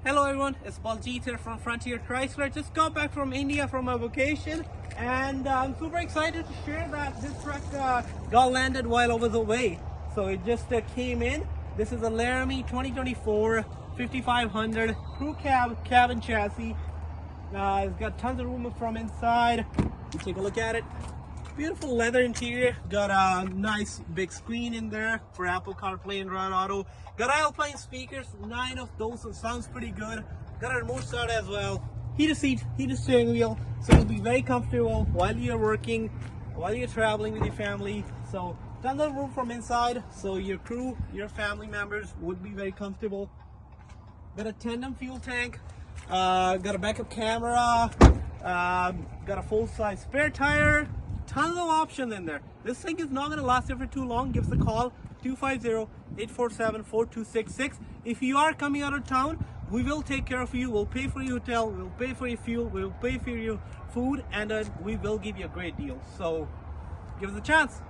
Hello everyone, it's Baljeet here from Frontier Chrysler. Just got back from India from a vacation, and I'm super excited to share that this truck got landed while I was away. So it just came in. This is a Laramie 2024 5500 crew cabin chassis. It's got tons of room from inside. You take a look at it. Beautiful leather interior. Got a nice big screen in there for Apple CarPlay and Android Auto. Got Alpine speakers, 9 of those, so sounds pretty good. Got a remote start as well. Heated seats, heated steering wheel, so you'll be very comfortable while you're working, while you're traveling with your family. So tons of room from inside, so your crew, your family members would be very comfortable. Got a tandem fuel tank. Got a backup camera. Got a full-size spare tire. Tons of options in there. This thing is not going to last you for too long. Give us a call, 250-847-4266. If you are coming out of town, we will take care of you. We'll pay for your hotel, we'll pay for your fuel, we'll pay for your food, and we will give you a great deal. So give us a chance.